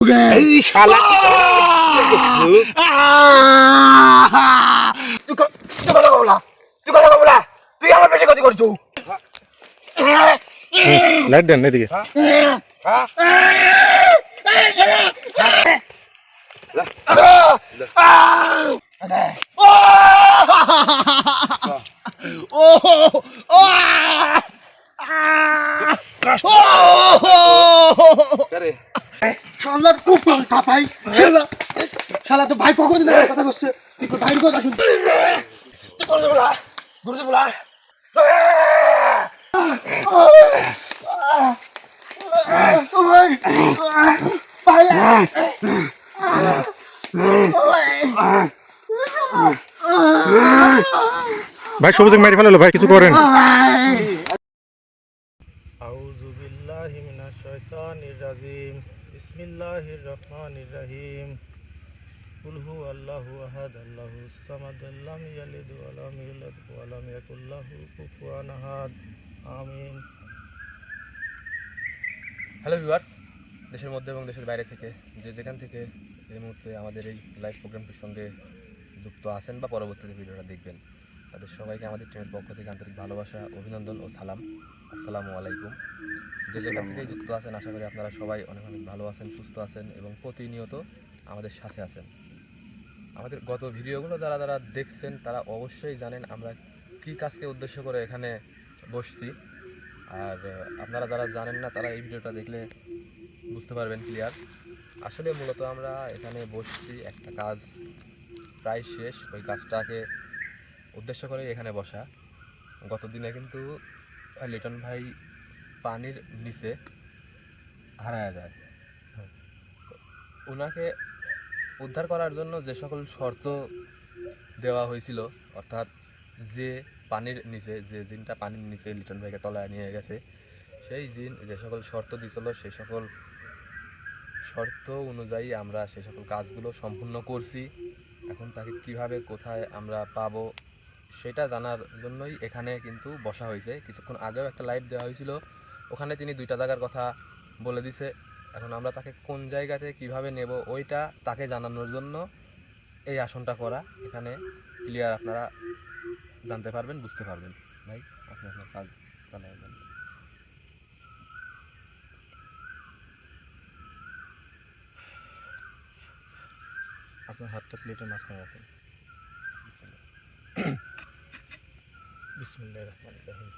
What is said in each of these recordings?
এই শালা তুই আমার পেটে ক্ষতি করছো। লাইট দেন এদিকে। শালা খুব কাঁপাই শালা তো ভাই কখন কথা করছে তুই ভাইয়ের কথা শুন গুরুদেব বলা ভাই সবুজ মেরে ফেলালো ভাই, কিছু করেন। আউযু বিল্লাহি মিনাশ শাইতানির রাজিম। বিসমিল্লাহির রহমানির রহিম। কুল হুয়াল্লাহু আহাদ আল্লাহুস সামাদ লাম ইয়ালিদ ওয়া লাম ইউলাদ ওয়া লাম ইয়াকুল লাহু কুফুয়ান আহাদ। আমিন। হ্যালো ভিউয়ার্স, দেশের মধ্যে এবং দেশের বাইরে থেকে যে যেখান থেকে এই মুহূর্তে আমাদের এই লাইভ প্রোগ্রামটির সঙ্গে যুক্ত আছেন বা পরবর্তীতে ভিডিওটা দেখবেন, তাদের সবাইকে আমাদের টিমের পক্ষ থেকে আন্তরিক ভালোবাসা, অভিনন্দন ও সালাম। আসসালামু আলাইকুম। যে যেখান থেকে যুক্ত আছেন, আশা করি আপনারা সবাই অনেক অনেক ভালো আছেন, সুস্থ আছেন এবং প্রতিনিয়ত আমাদের সাথে আছেন। আমাদের গত ভিডিওগুলো যারা যারা দেখছেন তারা অবশ্যই জানেন আমরা কী কাজকে উদ্দেশ্য করে এখানে বসছি। আর আপনারা যারা জানেন না তারা এই ভিডিওটা দেখলে বুঝতে পারবেন ক্লিয়ার। আসলে মূলত আমরা এখানে বসছি, একটা কাজ প্রায় শেষ, ওই কাজটাকে উদ্দেশ্য করে এখানে বসা। গত দিনে কিন্তু লিটন ভাই পানির নিচে হারায়া যায়। ওনাকে উদ্ধার করার জন্য যে সকল শর্ত দেওয়া হয়েছিল, অর্থাৎ যে পানির নিচে, যে জিনটা পানির নিচে লিটন ভাইকে তলায় নিয়ে গেছে, সেই জিন যে সকল শর্ত দিয়েছিল সেই সকল শর্ত অনুযায়ী আমরা সেই সকল কাজগুলো সম্পূর্ণ করছি। এখন তাকে কিভাবে কোথায় আমরা পাবো সেটা জানার জন্যই এখানে কিন্তু বসা হয়েছে। কিছুক্ষণ আগেও একটা লাইভ দেওয়া হয়েছিল, ওখানে তিনি দুইটা জায়গার কথা বলে দিছে। এখন আমরা তাকে কোন জায়গাতে কিভাবে নেব ওইটা তাকে জানানোর জন্য এই আসনটা করা। এখানে ক্লিয়ার আপনারা জানতে পারবেন, বুঝতে পারবেন। ভাই আপনি আপনার কাজ জানাবেন। আপনার হাতটা প্লেটের মাঝখানে রাখেন। বিসমিল্লাহির রহমানির রহিম।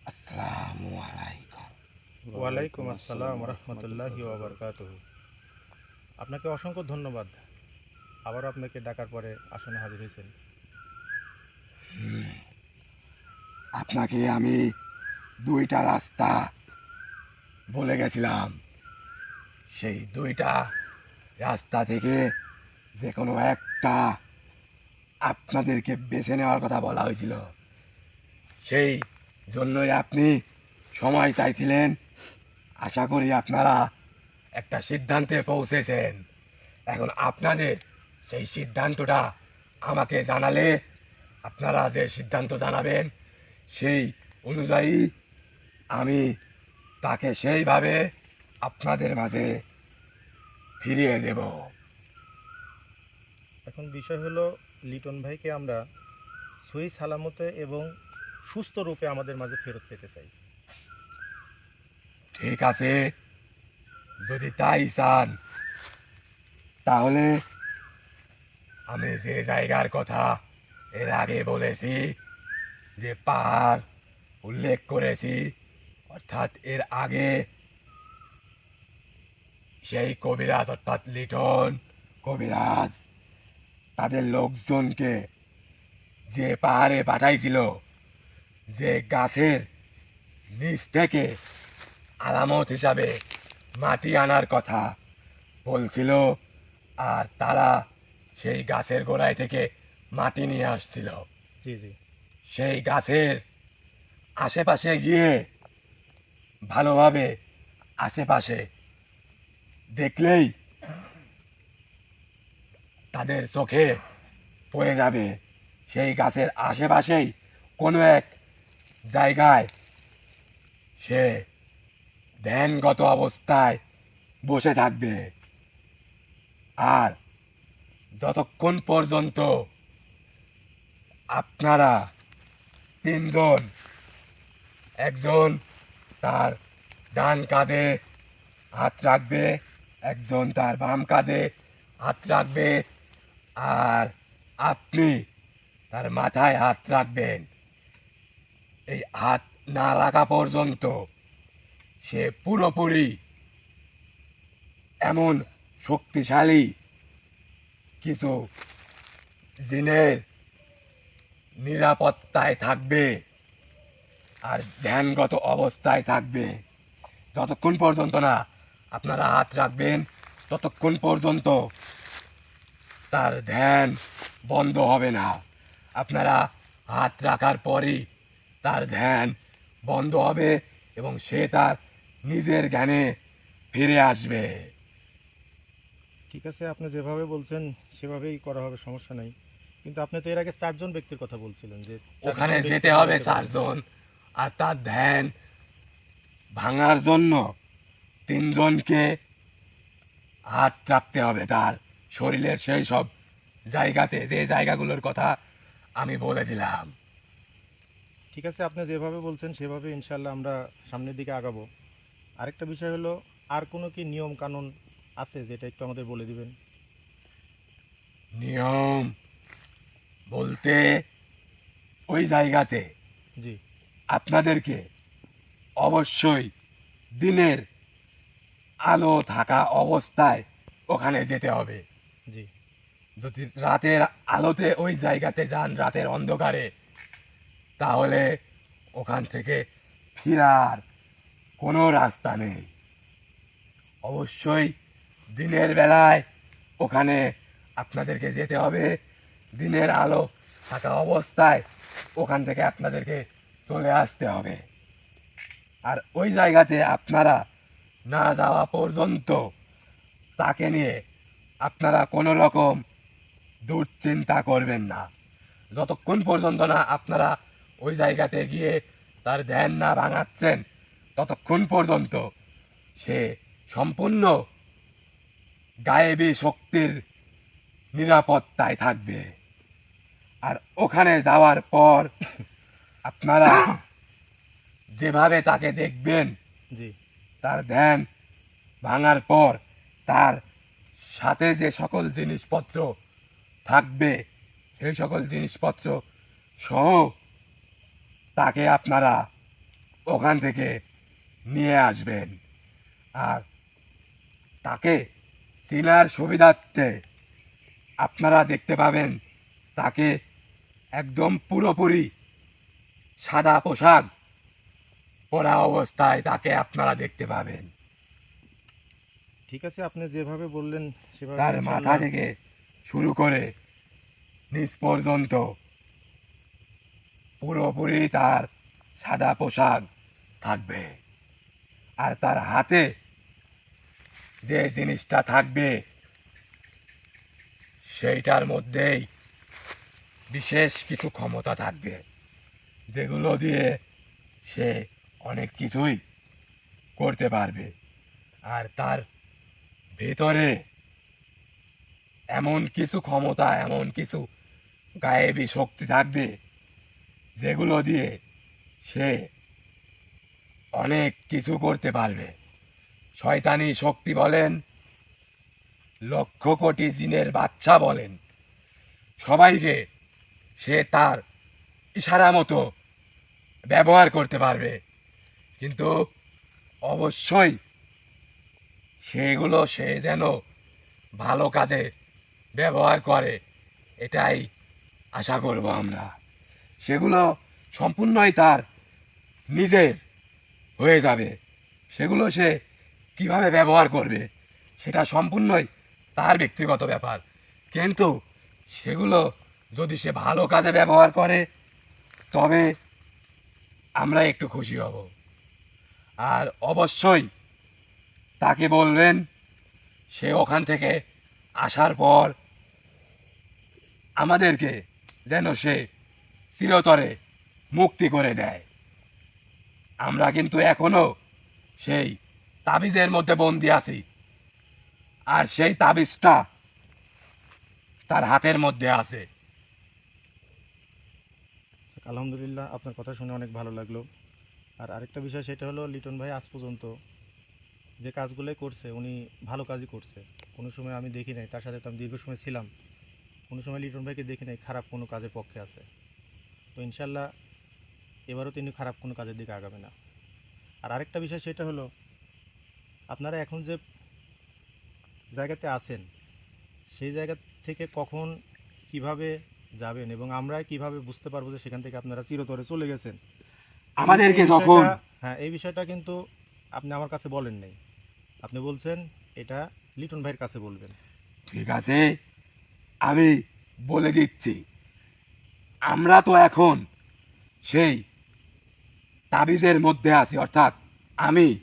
আসসালামু আলাইকুম। ওয়ালাইকুম আসসালাম রহমতুল্লাহি ওয়া বারাকাতুহু। আপনাকে অসংখ্য ধন্যবাদ, আবারও আপনাকে ডাকার পরে আসনে হাজির হয়েছেন। আপনাকে আমি দুইটা রাস্তা বলে গেছিলাম, সেই দুইটা রাস্তা থেকে যে কোনো একটা আপনাদেরকে বেছে নেওয়ার কথা বলা হয়েছিল। সেই জন্যই আপনি সময় চাইছিলেন। আশা করি আপনারা একটা সিদ্ধান্তে পৌঁছেছেন। এখন আপনাদের সেই সিদ্ধান্তটা আমাকে জানালে, আপনারা যে সিদ্ধান্ত জানাবেন সেই অনুযায়ী আমি তাকে সেইভাবে আপনাদের মাঝে ফিরিয়ে দেব। এখন বিষয় হলো, লিটন ভাইকে আমরা সহি সালামতে এবং সুস্থ রূপে আমাদের মাঝে ফেরত পেতে চাই। ঠিক আছে, যদি তাই চান তাহলে আমি যে জায়গার কথা এর আগে বলেছি, যে পাহাড় উল্লেখ করেছি, অর্থাৎ এর আগে সেই কবিরাজ অর্থাৎ লিটন কবিরাজ তাদের লোকজনকে যে পাহাড়ে পাঠাইছিল, যে গাছের নিচ থেকে আলামত হিসাবে মাটি আনার কথা বলছিল, আর তারা সেই গাছের গোড়ায় থেকে মাটি নিয়ে আসছিল। জি জি সেই গাছের আশেপাশে গিয়ে ভালোভাবে আশেপাশে দেখলেই তাদের চোখে পড়ে যাবে সেই গাছের আশেপাশেই কোনো এক জায়গায় সে ধ্যানগত অবস্থায় বসে থাকবে। আর যতক্ষণ পর্যন্ত আপনারা তিনজন, একজন তার ডান কাঁধে হাত রাখবে, একজন তার বাম কাঁধে হাত রাখবে, আর আপনি তার মাথায় হাত রাখবেন। এই হাত না রাখা পর্যন্ত সে পুরোপুরি এমন শক্তিশালী কিছু জিনের নিরাপত্তায় থাকবে আর ধ্যানগত অবস্থায় থাকবে। যতক্ষণ পর্যন্ত না আপনারা হাত রাখবেন ততক্ষণ পর্যন্ত তার ধ্যান বন্ধ হবে না। আপনারা হাত রাখার পরই তার ধ্যান বন্ধ হবে এবং সে তার নিজের জ্ঞানে ফিরে আসবে। ঠিক আছে, আপনি যেভাবে বলছেন সেভাবেই করা হবে, সমস্যা নাই। কিন্তু আপনি তো এর আগে 4 জন ব্যক্তির কথা বলছিলেন যে ওখানে 4 জন যেতে ব্যক্তি হবে যেতে পারবে। 4 জন, আর তার ধ্যান ভাঙার জন্য 3 জনকে হাত রাখতে হবে তার শরীরের সেই সব জায়গাতে, যে জায়গাগুলোর কথা আমি বলে দিলাম। ঠিক আছে, আপনি যেভাবে বলছেন সেভাবে ইনশাল্লাহ আমরা সামনের দিকে আগাবো। আরেকটা বিষয় হলো, আর কোনো কি নিয়ম কানুন আছে যেটা একটু আমাদের বলে দিবেন? নিয়ম বলতে ওই জায়গাতে জি আপনাদেরকে অবশ্যই দিনের আলো থাকা অবস্থায় ওখানে যেতে হবে। জি যদি রাতের আলোতে ওই জায়গাতে যান, রাতের অন্ধকারে, তাহলে ওখান থেকে ফেরার কোনো রাস্তা নেই। অবশ্যই দিনের বেলায় ওখানে আপনাদেরকে যেতে হবে। দিনের আলো থাকা অবস্থায় ওখান থেকে আপনাদেরকে চলে আসতে হবে। আর ওই জায়গাতে আপনারা না যাওয়া পর্যন্ত তাকে নিয়ে আপনারা কোনো রকম দুশ্চিন্তা করবেন না। যতক্ষণ পর্যন্ত না আপনারা ওই জায়গাতে গিয়ে তার ধ্যান না ভাঙাচ্ছেন ততক্ষণ পর্যন্ত সে সম্পূর্ণ গায়েবী শক্তির নিরাপত্তায় থাকবে। আর ওখানে যাওয়ার পর আপনারা যেভাবে তাকে দেখবেন, জি তার ধ্যান ভাঙার পর তার সাথে যে সকল জিনিসপত্র থাকবে সেই সকল জিনিসপত্র সহ তাকে আপনারা ওখান থেকে নিয়ে আসবেন। আর তাকে চেনার সুবিধার্থে আপনারা দেখতে পাবেন তাকে একদম পুরোপুরি সাদা পোশাক পরা অবস্থায় তাকে আপনারা দেখতে পাবেন। ঠিক আছে, আপনি যেভাবে বললেন সেভাবে তার মাথা ইনশাআল্লাহ- থেকে শুরু করে নিচ পর্যন্ত পুরোপুরি তার সাদা পোশাক থাকবে। আর তার হাতে যে জিনিসটা থাকবে সেইটার মধ্যেই বিশেষ কিছু ক্ষমতা থাকবে, যেগুলো দিয়ে সে অনেক কিছুই করতে পারবে। আর তার ভেতরে এমন কিছু ক্ষমতা, এমন কিছু গায়েবী শক্তি থাকবে যেগুলো দিয়ে সে অনেক কিছু করতে পারবে। শয়তানি শক্তি বলেন, লক্ষ কোটি জিনের বাচ্চা বলেন, সবাইকে সে তার ইশারা মতো ব্যবহার করতে পারবে। কিন্তু অবশ্যই সেগুলো সে যেন ভালো কাজে ব্যবহার করে, এটাই আশা করব আমরা। সেগুলো সম্পূর্ণই তার নিজের হয়ে যাবে। সেগুলো সে কিভাবে ব্যবহার করবে সেটা সম্পূর্ণই তার ব্যক্তিগত ব্যাপার। কিন্তু সেগুলো যদি সে ভালো কাজে ব্যবহার করে তবে আমরা একটু খুশি হব। আর অবশ্যই তাকে বলবেন সে ওখান থেকে আসার পর আমাদেরকে যেন সে চিরতরে মুক্তি করে দেয়। আমরা কিন্তু এখনো সেই তাবিজের মধ্যে বন্দি আছি, আর সেই তাবিজটা তার হাতের মধ্যে আছে। আলহামদুলিল্লাহ, আপনার কথা শুনে অনেক ভালো লাগলো। আর আরেকটা বিষয় সেটা হলো, লিটন ভাই আজ পর্যন্ত যে কাজগুলোই করছে উনি ভালো কাজই করছে। কোনো সময় আমি দেখি নাই, তার সাথে তো আমি দীর্ঘ সময় ছিলাম, কোনো সময় লিটন ভাইকে দেখি নাই খারাপ কোনো কাজের পক্ষে আছে। তো ইনশাল্লাহ এবারও তিনি খারাপ কোনো কাজের দিকে আগাবে না। আর আরেকটা বিষয় সেটা হলো, আপনারা এখন যে জায়গাতে আছেন সেই জায়গা থেকে কখন কিভাবে যাবেন এবং আমরা কিভাবে বুঝতে পারবো যে সেখান থেকে আপনারা চিরতরে চলে গেছেন? আমাদেরকে এই যখন বিষয়টা- হ্যাঁ, এই বিষয়টা কিন্তু আপনি আমার কাছে বলেন নাই। আপনি বলছেন এটা লিটন ভাইয়ের কাছে বলবেন। ঠিক আছে, আমি বলে দিচ্ছি। আমরা তো এখন সেই তাবিজের মধ্যে আছি, অর্থাৎ আমি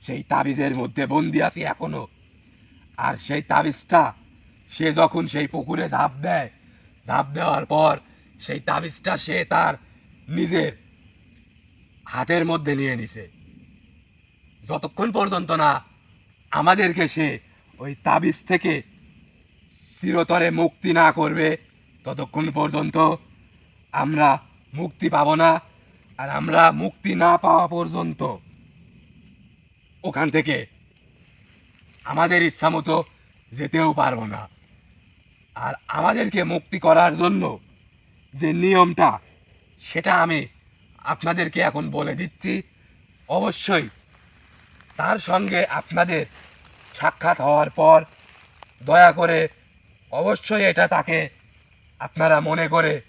সেই তাবিজের মধ্যে বন্দি আছি এখনো। আর সেই তাবিজটা সে যখন সেই পুকুরে ঝাঁপ দেয়, ঝাঁপ দেওয়ার পর সেই তাবিজটা সে তার নিজের হাতের মধ্যে নিয়ে নিছে। যতক্ষণ পর্যন্ত না আমাদেরকে সে ওই তাবিজ থেকে চিরতরে মুক্তি না করবে ততক্ষণ পর্যন্ত আমরা মুক্তি পাব না। আর আমরা মুক্তি না পাওয়া পর্যন্ত ওখান থেকে আমাদের ইচ্ছা মতো যেতেও পারবো না। আর আমাদেরকে মুক্তি করার জন্য যে নিয়মটা সেটা আমি আপনাদেরকে এখন বলে দিচ্ছি। অবশ্যই তার সঙ্গে আপনাদের সাক্ষাৎ হওয়ার পর দয়া করে অবশ্যই এটা তাকে আপনারা মনে করে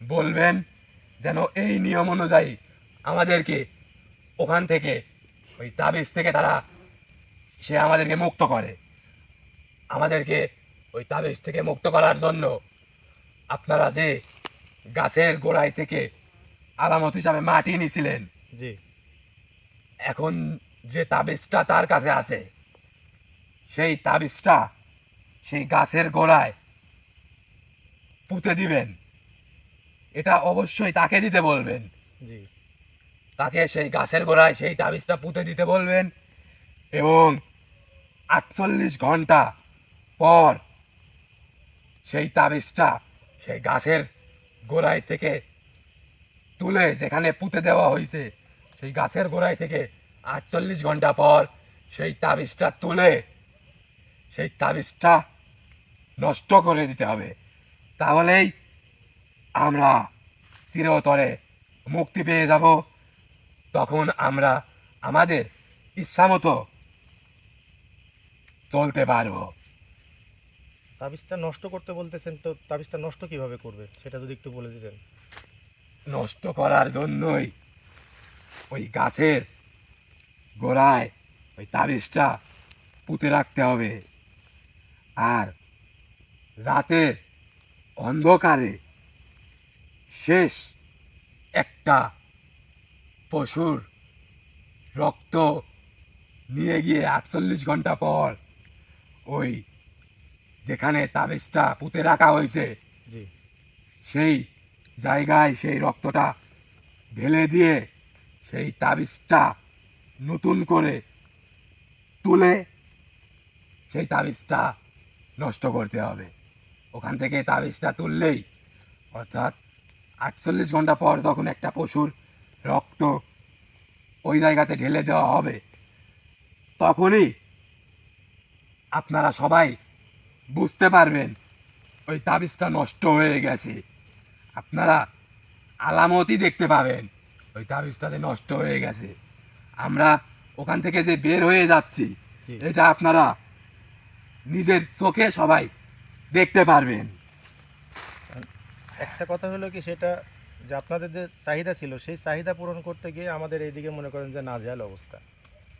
বলবেন যেন এই নিয়ম অনুযায়ী আমাদেরকে ওখান থেকে ওই তাবিজ থেকে সে আমাদেরকে মুক্ত করে। আমাদেরকে ওই তাবিজ থেকে মুক্ত করার জন্য আপনারা যে গাছের গোড়ায় থেকে আলামত হিসাবে মাটি নিয়েছিলেন, জি, এখন যে তাবিজটা তার কাছে আছে সেই তাবিজটা সেই গাছের গোড়ায় পুঁতে দিবেন। এটা অবশ্যই তাকে দিতে বলবেন। জি, তাকে সেই গাছের গোড়ায় সেই তাবিজটা পুঁতে দিতে বলবেন এবং 48 ঘন্টা পর সেই তাবিজটা সেই গাছের গোড়ায় থেকে তুলে যেখানে পুঁতে দেওয়া হয়েছে সেই গাছের গোড়ায় থেকে 48 ঘন্টা পর সেই তাবিজটা তুলে সেই তাবিজটা নষ্ট করে দিতে হবে। তাহলেই আমরা চিরতরে মুক্তি পেয়ে যাব। তখন আমরা আমাদের ইচ্ছামতো চলতে পারবো। তাবিজটা নষ্ট করতে বলতেছেন, তো তাবিজটা নষ্ট কিভাবে করবে সেটা যদি একটু বলে দিতেন। নষ্ট করার জন্যই ওই গাছের গোড়ায় ওই তাবিজটা পুঁতে রাখতে হবে। আর রাতের অন্ধকারে শেষ একটা পশুর রক্ত নিয়ে গিয়ে 48 ঘন্টা পর ওই যেখানে তাবিজটা পুঁতে রাখা হয়েছে জি, সেই জায়গায় সেই রক্তটা ঢেলে দিয়ে সেই তাবিজটা নতুন করে তুলে সেই তাবিজটা নষ্ট করতে হবে। ওখান থেকে তাবিজটা তুললেই, অর্থাৎ 48 ঘন্টা পর যখন একটা পশুর রক্ত ওই জায়গাতে ঢেলে দেওয়া হবে তখনই আপনারা সবাই বুঝতে পারবেন ওই তাবিজটা নষ্ট হয়ে গেছে। আপনারা আলামতই দেখতে পাবেন ওই তাবিজটা যে নষ্ট হয়ে গেছে। আমরা ওখান থেকে যে বের হয়ে যাচ্ছি জি। এটা আপনারা নিজের চোখে সবাই দেখতে পারবেন। একটা কথা হলো কি, সেটা যে আপনাদের যে চাহিদা ছিল সেই চাহিদা পূরণ করতে গিয়ে আমাদের এইদিকে মনে করেন যে নাজেহাল অবস্থা।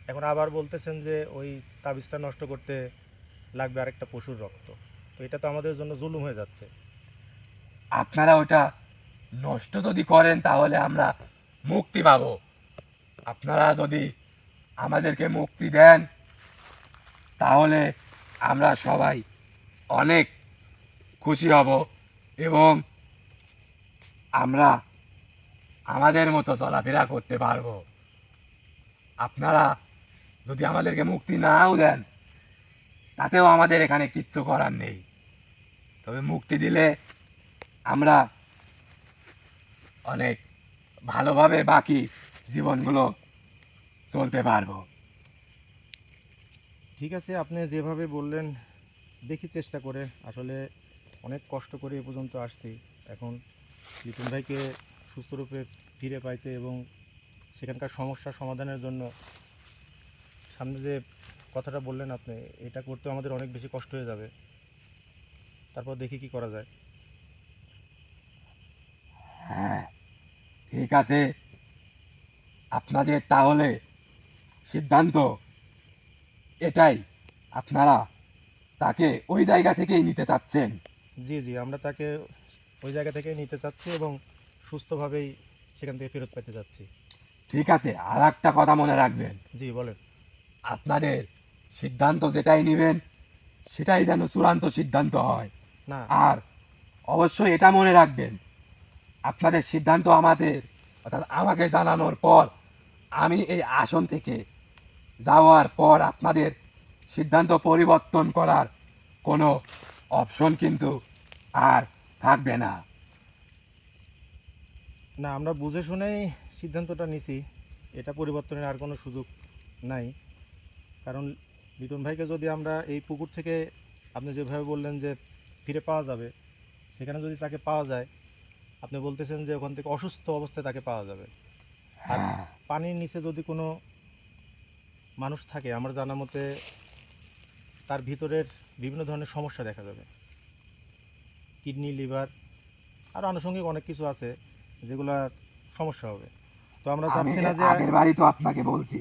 এখন আবার বলতেছেন যে ওই তাবিজটা নষ্ট করতে লাগবে আরেকটা পশুর রক্ত, তো এটা তো আমাদের জন্য জুলুম হয়ে যাচ্ছে। আপনারা ওটা নষ্ট যদি করেন তাহলে আমরা মুক্তি পাবো। আপনারা যদি আমাদেরকে মুক্তি দেন তাহলে আমরা সবাই অনেক খুশি হব এবং আমরা আমাদের মতো চলাফেরা করতে পারবো। আপনারা যদি আমাদেরকে মুক্তি নাও দেন তাতেও আমাদের এখানে কিচ্ছু করার নেই, তবে মুক্তি দিলে আমরা অনেক ভালোভাবে বাকি জীবনগুলো চলতে পারবো। ঠিক আছে, আপনি যেভাবে বললেন দেখি চেষ্টা করে। আসলে অনেক কষ্ট করে এ পর্যন্ত আসছি, এখন লিটন ভাইকে সুস্থরূপে ফিরে পাইতে এবং সেখানকার সমস্যার সমাধানের জন্য সামনে যে কথাটা বললেন আপনি, এটা করতে আমাদের অনেক বেশি কষ্ট হয়ে যাবে। তারপর দেখি কি করা যায়। হ্যাঁ ঠিক আছে, আপনাদের তাহলে সিদ্ধান্ত এটাই, আপনারা তাকে ওই জায়গা থেকেই নিতে চাচ্ছেন? জি জি, আমরা তাকে ওই জায়গা থেকে নিতে চাচ্ছি এবং সুস্থভাবেই সেখান থেকে ফেরত পেতে যাচ্ছি। ঠিক আছে, আর একটা কথা মনে রাখবেন, জি বলেন। আপনাদের সিদ্ধান্ত যেটাই নেবেন সেটাই যেন চূড়ান্ত সিদ্ধান্ত হয়। না আর অবশ্যই এটা মনে রাখবেন, আপনাদের সিদ্ধান্ত আমাদের অর্থাৎ আমাকে জানানোর পর আমি এই আসন থেকে যাওয়ার পর আপনাদের সিদ্ধান্ত পরিবর্তন করার কোনো অপশন কিন্তু আর থাকবে না। না, আমরা বুঝে শুনেই সিদ্ধান্তটা নিছি, এটা পরিবর্তনের আর কোনো সুযোগ নাই। কারণ লিটন ভাইকে যদি আমরা এই পুকুর থেকে আপনি যেভাবে বললেন যে ফিরে পাওয়া যাবে, সেখানে যদি তাকে পাওয়া যায়, আপনি বলতেছেন যে ওখান থেকে অসুস্থ অবস্থায় তাকে পাওয়া যাবে। আর হ্যাঁ পানির নিচে যদি কোনো মানুষ থাকে, আমার জানা মতে তার ভিতরের বিভিন্ন ধরনের সমস্যা দেখা যাবে, কিডনি, লিভার আর আনুষঙ্গিক অনেক কিছু আছে যেগুলা সমস্যা হবে। তো আমরা আমি চাচ্ছি না যে আগের বারই তো আপনাকে বলছি,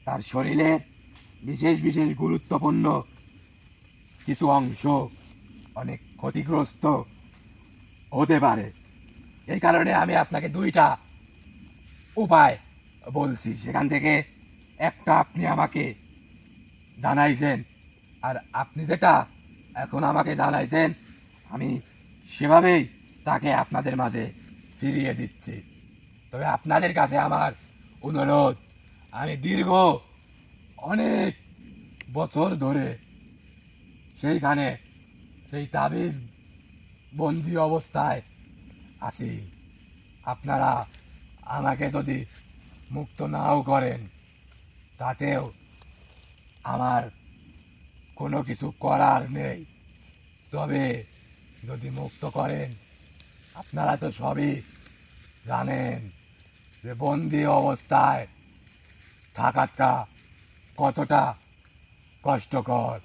তার শরীরে বিশেষ বিশেষ গুরুত্বপূর্ণ কিছু অংশ অনেক ক্ষতিগ্রস্ত হতে পারে। এই কারণে আমি আপনাকে দুইটা উপায় বলছি, সেখান থেকে একটা আপনি আমাকে জানাইছেন, আর আপনি যেটা এখন আমাকে জানাইছেন আমি সেভাবেই তাকে আপনাদের মাঝে ফিরিয়ে দিচ্ছি। তবে আপনাদের কাছে আমার অনুরোধ, আমি দীর্ঘ অনেক বছর ধরে সেইখানে সেই তাবিজ বন্দি অবস্থায় আছি। আপনারা আমাকে যদি মুক্ত নাও করেন তাতেও আমার কোনো কিছু করার নেই, তবে যদি মুক্ত করেন আপনারা তো সবই জানেন যে বন্দি অবস্থায় থাকাটা কতটা কষ্টকর।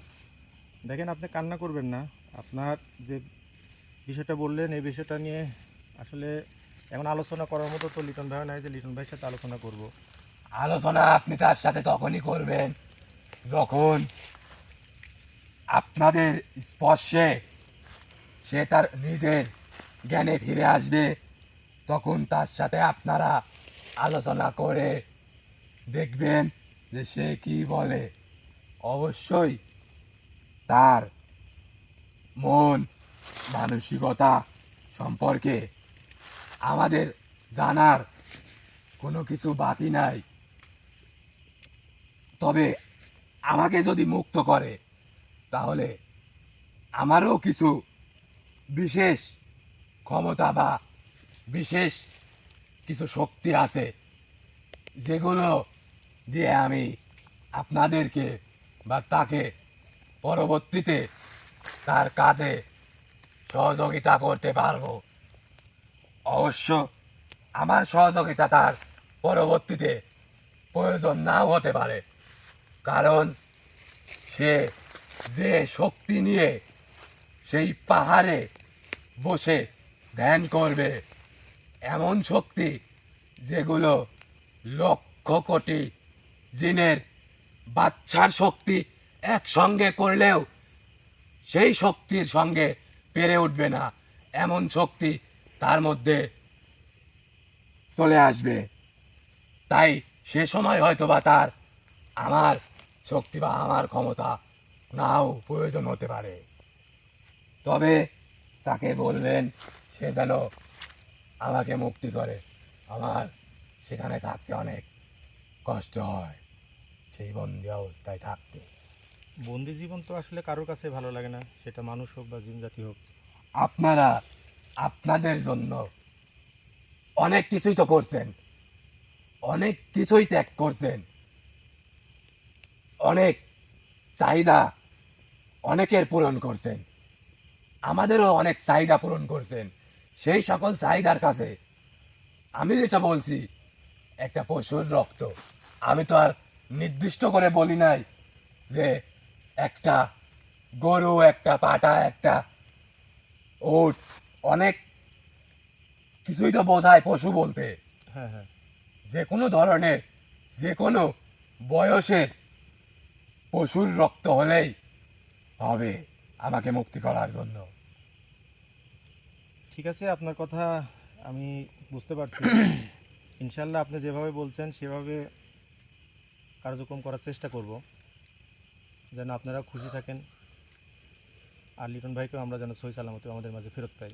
দেখেন, আপনি কান্না করবেন না। আপনার যে বিষয়টা বললেন এই বিষয়টা নিয়ে আসলে এখন আলোচনা করার মতো তো লিটন ভাই নাই যে লিটন ভাইয়ের সাথে আলোচনা করব। আলোচনা আপনি তার সাথে তখনই করবেন যখন আপনাদের স্পর্শে সে তার নিজের জ্ঞানে ফিরে আসবে, তখন তার সাথে আপনারা আলোচনা করে দেখবেন যে সে কি বলে। অবশ্যই তার মন মানসিকতা সম্পর্কে আমাদের জানার কোনো কিছু বাকি নাই, তবে আমাকে যদি মুক্ত করে তাহলে আমারও কিছু বিশেষ ক্ষমতা বা বিশেষ কিছু শক্তি আছে যেগুলো দিয়ে আমি আপনাদেরকে বা তাকে পরবর্তীতে তার কাজে সহযোগিতা করতে পারবো। অবশ্য আমার সহযোগিতা তার পরবর্তীতে প্রয়োজন নাও হতে পারে, কারণ সে যে শক্তি নিয়ে সেই পাহাড়ে বসে ধ্যান করবে এমন শক্তি যেগুলো লক্ষ কোটি জিনের বাচ্চার শক্তি একসঙ্গে করলেও সেই শক্তির সঙ্গে পেরে উঠবে না, এমন শক্তি তার মধ্যে চলে আসবে। তাই সে সময় হয়তো বা তার আমার শক্তি বা আমার ক্ষমতা নাও প্রয়োজন হতে পারে, তবে তাকে বলবেন সে যেন আমাকে মুক্তি করে। আমার সেখানে থাকতে অনেক কষ্ট হয়, সেই বন্দি অবস্থায় থাকতে। বন্দি জীবন তো আসলে কারোর কাছে ভালো লাগে না, সেটা মানুষ হোক বা জিন জাতি হোক। আপনারা আপনাদের জন্য অনেক কিছুই তো করছেন, অনেক কিছুই ত্যাগ করছেন, অনেক চাহিদা অনেকের পূরণ করছেন, আমাদেরও অনেক চাহিদা পূরণ করছেন। সেই সকল চাহিদার কাছে আমি যেটা বলছি, একটা পশুর রক্ত, আমি তো আর নির্দিষ্ট করে বলি নাই যে একটা গরু, একটা পাটা, একটা উট, অনেক কিছুই তো বোঝায় পশু বলতে। হ্যাঁ হ্যাঁ, যে কোনো ধরনের, যে কোনো বয়সের পশুর রক্ত হলেই হবে আমাকে মুক্তি করার জন্য। ঠিক আছে, আপনার কথা আমি বুঝতে পারছি। ইনশাল্লাহ আপনি যেভাবে বলছেন সেভাবে কার্যক্রম করার চেষ্টা করব, যেন আপনারা খুশি থাকেন, আর লিটন ভাইকেও আমরা যেন সহি সালামতে আমাদের মাঝে ফেরত পাই।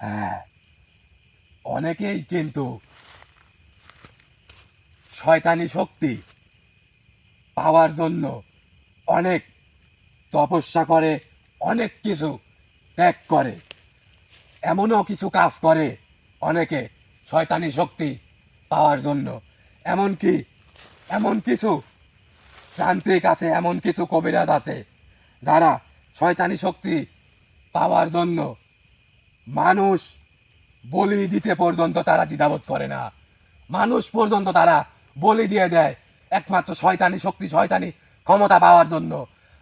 হ্যাঁ, অনেকেই কিন্তু শয়তানি শক্তি পাওয়ার জন্য অনেক তপস্যা করে, অনেক কিছু ত্যাগ করে, এমনও কিছু কাজ করে অনেকে শয়তানি শক্তি পাওয়ার জন্য। এমনকি এমন কিছু তান্ত্রিক আছে, এমন কিছু কবিরাজ আছে যারা শয়তানি শক্তি পাওয়ার জন্য মানুষ বলি দিতে পর্যন্ত তারা দ্বিধাবোধ করে না, মানুষ পর্যন্ত তারা বলি দিয়ে দেয় একমাত্র শয়তানি শক্তি, শয়তানি ক্ষমতা পাওয়ার জন্য।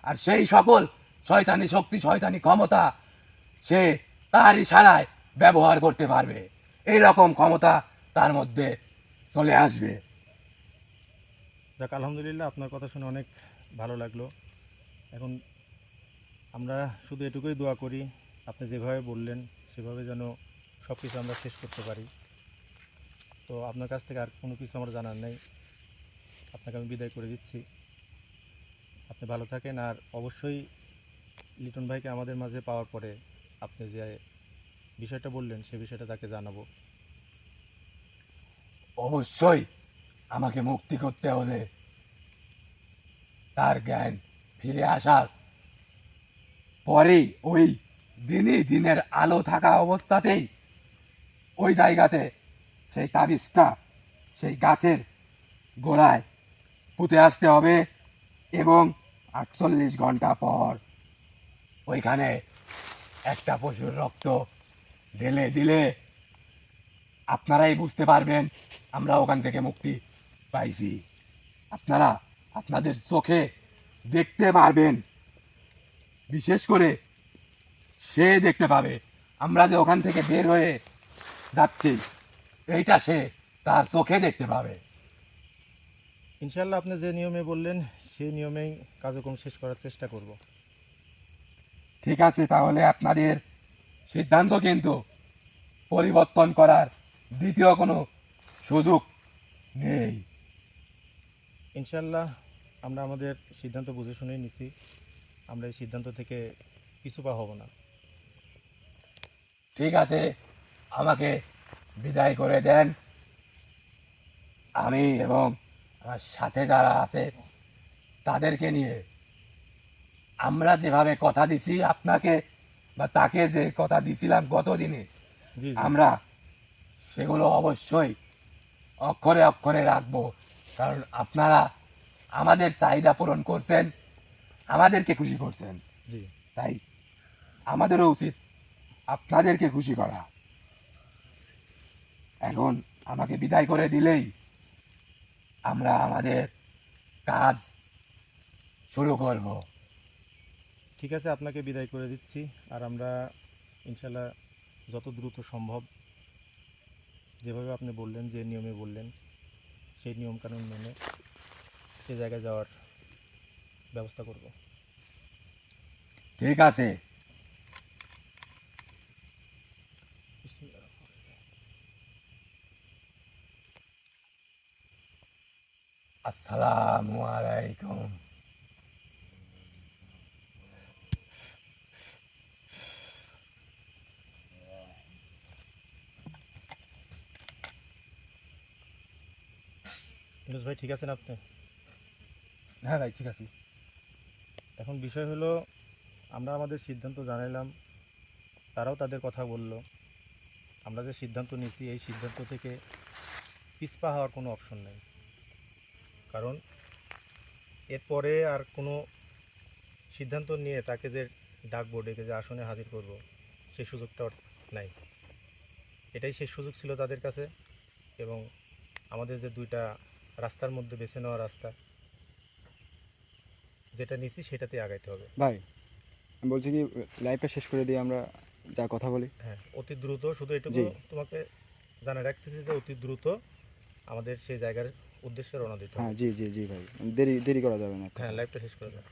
আর সেই সকল শয়তানি শক্তি, শয়তানি ক্ষমতা সে তার ইশারায় ব্যবহার করতে পারবে, এই রকম ক্ষমতা তার মধ্যে চলে আসবে। যাক, আলহামদুলিল্লাহ, আপনার কথা শুনে অনেক ভালো লাগলো। এখন আমরা শুধু এটুকুই দোয়া করি, আপনি যেভাবে বললেন সেভাবে যেন সব কিছু আমরা শেষ করতে পারি। তো আপনার কাছ থেকে আর কোনো কিছু আমার জানার নেই, আপনাকে আমি বিদায় করে দিচ্ছি। আপনি ভালো থাকেন, আর অবশ্যই লিটন ভাইকে আমাদের মাঝে পাওয়ার পরে আপনি যে বিষয়টা বললেন সে বিষয়টা তাকে জানাবো। অবশ্যই আমাকে মুক্তি করতে হলে তার জ্ঞান ফিরে আসার পরেই, ওই দিনই দিনের আলো থাকা অবস্থাতেই ওই জায়গাতে সেই তাবিজটা সেই গাছের গোড়ায় পুঁতে আসতে হবে, এবং 48 ঘন্টা পর ওইখানে একটা পশুর রক্ত ঢেলে দিলে আপনারাই বুঝতে পারবেন আমরা ওখান থেকে মুক্তি পাইছি। আপনারা আপনাদের চোখে দেখতে পারবেন, বিশেষ করে সে দেখতে পাবে আমরা যে ওখান থেকে বের হয়ে যাচ্ছি, এইটা সে তার চোখে দেখতে পাবে। ইনশাল্লাহ আপনি যে নিয়মে বললেন সেই নিয়মেই কার্যক্রম শেষ করার চেষ্টা করব। ঠিক আছে, তাহলে আপনাদের সিদ্ধান্ত কিন্তু পরিবর্তন করার দ্বিতীয় কোনো সুযোগ নেই। ইনশাল্লাহ আমরা আমাদের সিদ্ধান্ত বুঝে শুনেই নিছি, আমরা এই সিদ্ধান্ত থেকে পিছু পা হব না। ঠিক আছে, আমাকে বিদায় করে দেন। আমি এবং আমার সাথে যারা আছে তাদেরকে নিয়ে আমরা যেভাবে কথা দিছি আপনাকে বা তাকে যে কথা দিছিলাম গত দিনে, জি জি, আমরা সেগুলো অবশ্যই অক্ষরে অক্ষরে রাখবো। কারণ আপনারা আমাদের চাহিদা পূরণ করছেন, আমাদেরকে খুশি করছেন, জি। তাই আমাদেরও উচিত আপনাদেরকে খুশি করা। এখন আমাকে বিদায় করে দিলেই আমরা আমাদের কাজ শুরু করব। ঠিক আছে, আপনাকে বিদায় করে দিচ্ছি। আর আমরা ইনশাল্লাহ যত দ্রুত সম্ভব যেভাবে আপনি বললেন, যে নিয়মে বললেন, সেই নিয়মকানুন মেনে সে জায়গায় যাওয়ার ব্যবস্থা করব। ঠিক আছে। আসসালামু আলাইকুম। ইউনুস ভাই ঠিক আছেন আপনি? হ্যাঁ ভাই ঠিক আছে। এখন বিষয় হলো, আমরা আমাদের সিদ্ধান্ত জানাইলাম, তারাও তাদের কথা বলল। আমরা যে সিদ্ধান্ত নিচ্ছি, এই সিদ্ধান্ত থেকে পিছপা হওয়ার কোনো অপশন নেই। কারণ এরপরে আর কোনো সিদ্ধান্ত নিয়ে তাকে যে ডাকবো, ডেকে যে আসনে হাজির করব, সেই সুযোগটা আর নাই। এটাই শেষ সুযোগ ছিল তাদের কাছে। এবং আমাদের যে দুইটা রাস্তার মধ্যে বেছে নেওয়া রাস্তা, যেটা নিচ্ছি সেটাতেই আগাইতে হবে। ভাই আমি বলছি কি লাইভটা শেষ করে দিয়ে আমরা যা কথা বলি। হ্যাঁ, অতি দ্রুত। শুধু এটুকু জি। তোমাকে জানা রাখতেছি যে অতি দ্রুত আমাদের সেই জায়গার উদ্দেশ্যে রওনা দিতে হ্যাঁ হবে। জি জি জি ভাই, দেরি দেরি করা যাবে না। হ্যাঁ, লাইভটা শেষ করে দাও।